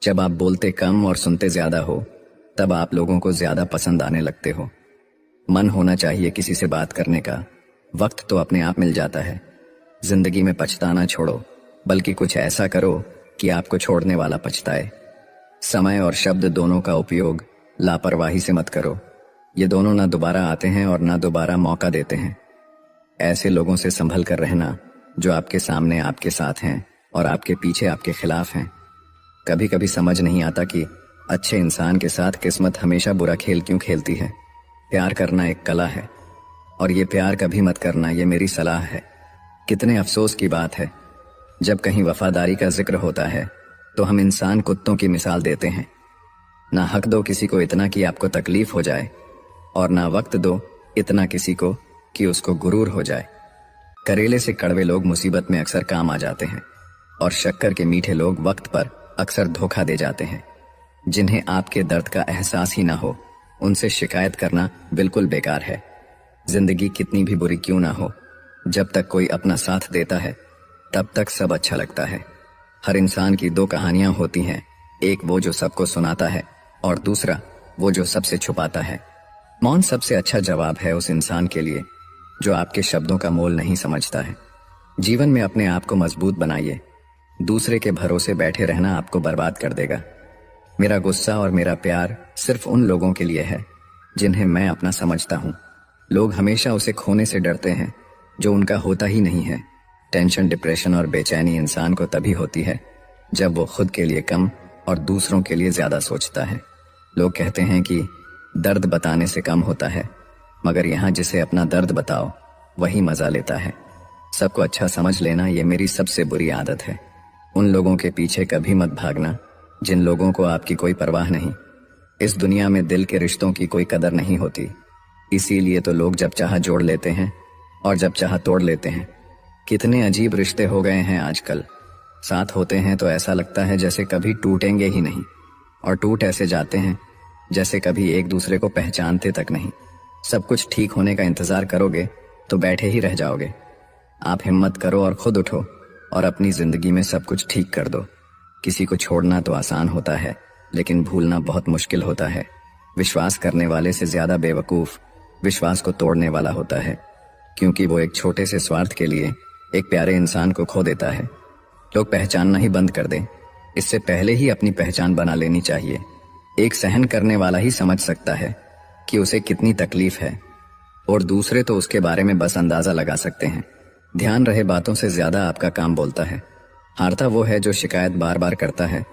जब आप बोलते कम और सुनते ज्यादा हो, तब आप लोगों को ज्यादा पसंद आने लगते हो। मन होना चाहिए किसी से बात करने का, वक्त तो अपने आप मिल जाता है। जिंदगी में पछताना छोड़ो, बल्कि कुछ ऐसा करो कि आपको छोड़ने वाला पछताए। समय और शब्द दोनों का उपयोग लापरवाही से मत करो। ये दोनों ना दोबारा आते हैं और ना दोबारा मौका देते हैं। ऐसे लोगों से संभल कर रहना जो आपके सामने आपके साथ हैं और आपके पीछे आपके खिलाफ हैं। कभी कभी समझ नहीं आता कि अच्छे इंसान के साथ किस्मत हमेशा बुरा खेल क्यों खेलती है। प्यार करना एक कला है, और ये प्यार कभी मत करना, ये मेरी सलाह है। कितने अफसोस की बात है, जब कहीं वफादारी का जिक्र होता है तो हम इंसान कुत्तों की मिसाल देते हैं। ना हक दो किसी को इतना कि आपको तकलीफ हो जाए, और ना वक्त दो इतना किसी को कि उसको गुरूर हो जाए। करेले से कड़वे लोग मुसीबत में अक्सर काम आ जाते हैं, और शक्कर के मीठे लोग वक्त पर अक्सर धोखा दे जाते हैं। जिन्हें आपके दर्द का एहसास ही ना हो, उनसे शिकायत करना बिल्कुल बेकार है। जिंदगी कितनी भी बुरी क्यों ना हो, जब तक कोई अपना साथ देता है तब तक सब अच्छा लगता है। हर इंसान की दो कहानियां होती हैं, एक वो जो सबको सुनाता है और दूसरा वो जो सबसे छुपाता है। मौन सबसे अच्छा जवाब है उस इंसान के लिए जो आपके शब्दों का मोल नहीं समझता है। जीवन में अपने आप को मजबूत बनाइए, दूसरे के भरोसे बैठे रहना आपको बर्बाद कर देगा। मेरा गुस्सा और मेरा प्यार सिर्फ उन लोगों के लिए है जिन्हें मैं अपना समझता हूँ। लोग हमेशा उसे खोने से डरते हैं जो उनका होता ही नहीं है। टेंशन, डिप्रेशन और बेचैनी इंसान को तभी होती है जब वो खुद के लिए कम और दूसरों के लिए ज्यादा सोचता है। लोग कहते हैं कि दर्द बताने से कम होता है, मगर यहाँ जिसे अपना दर्द बताओ वही मजा लेता है। सबको अच्छा समझ लेना ये मेरी सबसे बुरी आदत है। उन लोगों के पीछे कभी मत भागना जिन लोगों को आपकी कोई परवाह नहीं। इस दुनिया में दिल के रिश्तों की कोई कदर नहीं होती, इसीलिए तो लोग जब चाह जोड़ लेते हैं और जब चाह तोड़ लेते हैं। कितने अजीब रिश्ते हो गए हैं आजकल। साथ होते हैं तो ऐसा लगता है जैसे कभी टूटेंगे ही नहीं, और टूट ऐसे जाते हैं जैसे कभी एक दूसरे को पहचानते तक नहीं। सब कुछ ठीक होने का इंतजार करोगे तो बैठे ही रह जाओगे। आप हिम्मत करो और खुद उठो और अपनी जिंदगी में सब कुछ ठीक कर दो। किसी को छोड़ना तो आसान होता है, लेकिन भूलना बहुत मुश्किल होता है। विश्वास करने वाले से ज्यादा बेवकूफ विश्वास को तोड़ने वाला होता है, क्योंकि वो एक छोटे से स्वार्थ के लिए एक प्यारे इंसान को खो देता है। लोग पहचानना ही बंद कर दें, इससे पहले ही अपनी पहचान बना लेनी चाहिए। एक सहन करने वाला ही समझ सकता है कि उसे कितनी तकलीफ है, और दूसरे तो उसके बारे में बस अंदाजा लगा सकते हैं। ध्यान रहे, बातों से ज्यादा आपका काम बोलता है। हारता वो है जो शिकायत बार बार करता है,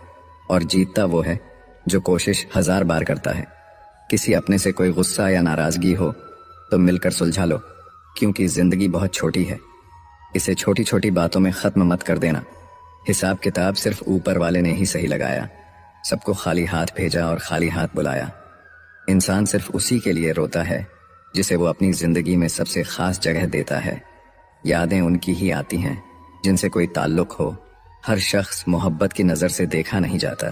और जीतता वो है जो कोशिश 1000 बार करता है। किसी अपने से कोई गुस्सा या नाराजगी हो तो मिलकर सुलझा लो, क्योंकि जिंदगी बहुत छोटी है। इसे छोटी छोटी बातों में खत्म मत कर देना। हिसाब किताब सिर्फ ऊपर वाले ने ही सही लगाया। सबको खाली हाथ भेजा और खाली हाथ बुलाया। इंसान सिर्फ उसी के लिए रोता है जिसे वो अपनी जिंदगी में सबसे खास जगह देता है। यादें उनकी ही आती हैं जिनसे कोई ताल्लुक हो। हर शख्स मोहब्बत की नजर से देखा नहीं जाता।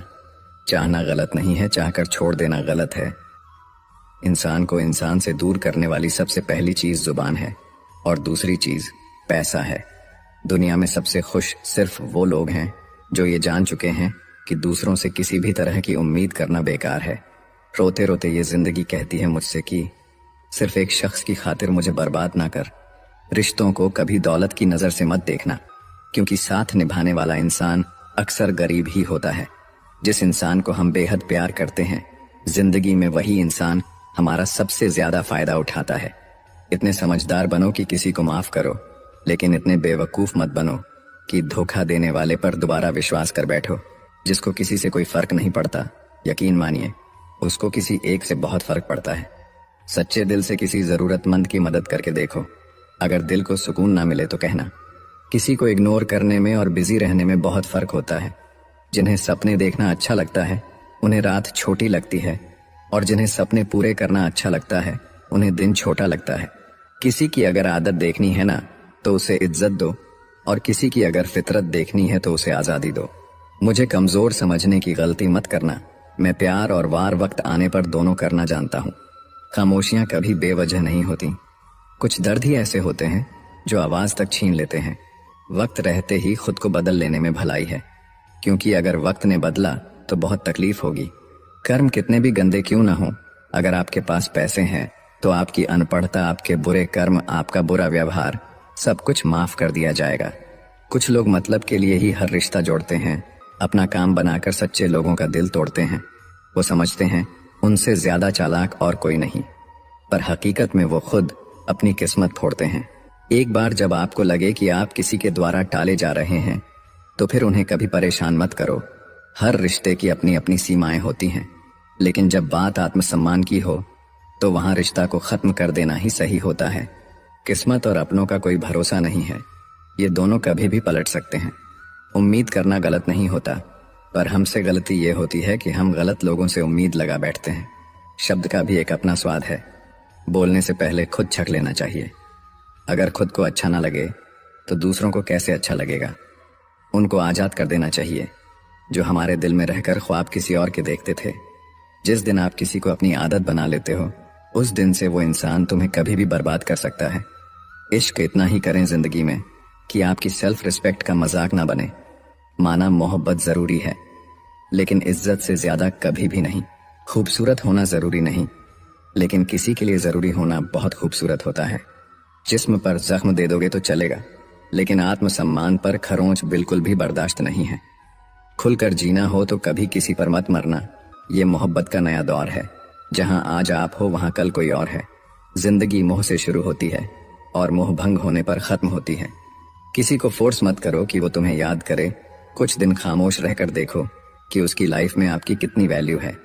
चाहना गलत नहीं है, चाहकर छोड़ देना गलत है। इंसान को इंसान से दूर करने वाली सबसे पहली चीज जुबान है, और दूसरी चीज पैसा है। दुनिया में सबसे खुश सिर्फ वो लोग हैं जो ये जान चुके हैं कि दूसरों से किसी भी तरह की उम्मीद करना बेकार है। रोते रोते ये जिंदगी कहती है मुझसे कि सिर्फ एक शख्स की खातिर मुझे बर्बाद ना कर। रिश्तों को कभी दौलत की नजर से मत देखना, क्योंकि साथ निभाने वाला इंसान अक्सर गरीब ही होता है। जिस इंसान को हम बेहद प्यार करते हैं, जिंदगी में वही इंसान हमारा सबसे ज्यादा फायदा उठाता है। इतने समझदार बनो कि किसी को माफ करो, लेकिन इतने बेवकूफ मत बनो कि धोखा देने वाले पर दोबारा विश्वास कर बैठो। जिसको किसी से कोई फर्क नहीं पड़ता, यकीन मानिए उसको किसी एक से बहुत फर्क पड़ता है। सच्चे दिल से किसी जरूरतमंद की मदद करके देखो। अगर दिल को सुकून ना मिले तो कहना। किसी को इग्नोर करने में और बिजी रहने में बहुत फर्क होता है। जिन्हें सपने देखना अच्छा लगता है उन्हें रात छोटी लगती है, और जिन्हें सपने पूरे करना अच्छा लगता है उन्हें दिन छोटा लगता है। किसी की अगर आदत देखनी है ना तो उसे इज्जत दो, और किसी की अगर फितरत देखनी है तो उसे आजादी दो। मुझे कमजोर समझने की गलती मत करना। मैं प्यार और वार वक्त आने पर दोनों करना जानता हूँ। खामोशियां कभी बेवजह नहीं होती। कुछ दर्द ही ऐसे होते हैं जो आवाज तक छीन लेते हैं। वक्त रहते ही खुद को बदल लेने में भलाई है, क्योंकि अगर वक्त ने बदला तो बहुत तकलीफ होगी। कर्म कितने भी गंदे क्यों ना हो, अगर आपके पास पैसे हैं तो आपकी अनपढ़ता, आपके बुरे कर्म, आपका बुरा व्यवहार, सब कुछ माफ कर दिया जाएगा। कुछ लोग मतलब के लिए ही हर रिश्ता जोड़ते हैं, अपना काम बनाकर सच्चे लोगों का दिल तोड़ते हैं। वो समझते हैं उनसे ज्यादा चालाक और कोई नहीं, पर हकीकत में वो खुद अपनी किस्मत फोड़ते हैं। एक बार जब आपको लगे कि आप किसी के द्वारा टाले जा रहे हैं तो फिर उन्हें कभी परेशान मत करो। हर रिश्ते की अपनी अपनी सीमाएं होती हैं, लेकिन जब बात आत्मसम्मान की हो तो वहां रिश्ता को खत्म कर देना ही सही होता है। किस्मत और अपनों का कोई भरोसा नहीं है, ये दोनों कभी भी पलट सकते हैं। उम्मीद करना गलत नहीं होता, पर हमसे गलती ये होती है कि हम गलत लोगों से उम्मीद लगा बैठते हैं। शब्द का भी एक अपना स्वाद है, बोलने से पहले खुद छक लेना चाहिए। अगर खुद को अच्छा ना लगे तो दूसरों को कैसे अच्छा लगेगा। उनको आजाद कर देना चाहिए जो हमारे दिल में रहकर ख्वाब किसी और के देखते थे। जिस दिन आप किसी को अपनी आदत बना लेते हो, उस दिन से वो इंसान तुम्हें कभी भी बर्बाद कर सकता है। इश्क इतना ही करें जिंदगी में कि आपकी सेल्फ रिस्पेक्ट का मजाक ना बने। माना मोहब्बत जरूरी है, लेकिन इज्जत से ज्यादा कभी भी नहीं। खूबसूरत होना जरूरी नहीं, लेकिन किसी के लिए जरूरी होना बहुत खूबसूरत होता है। जिस्म पर जख्म दे दोगे तो चलेगा, लेकिन आत्मसम्मान पर खरोंच बिल्कुल भी बर्दाश्त नहीं है। खुलकर जीना हो तो कभी किसी पर मत मरना। ये मोहब्बत का नया दौर है, जहां आज आप हो वहां कल कोई और है। जिंदगी मोह से शुरू होती है और मोह भंग होने पर खत्म होती है। किसी को फोर्स मत करो कि वो तुम्हें याद करे। कुछ दिन खामोश रहकर देखो कि उसकी लाइफ में आपकी कितनी वैल्यू है।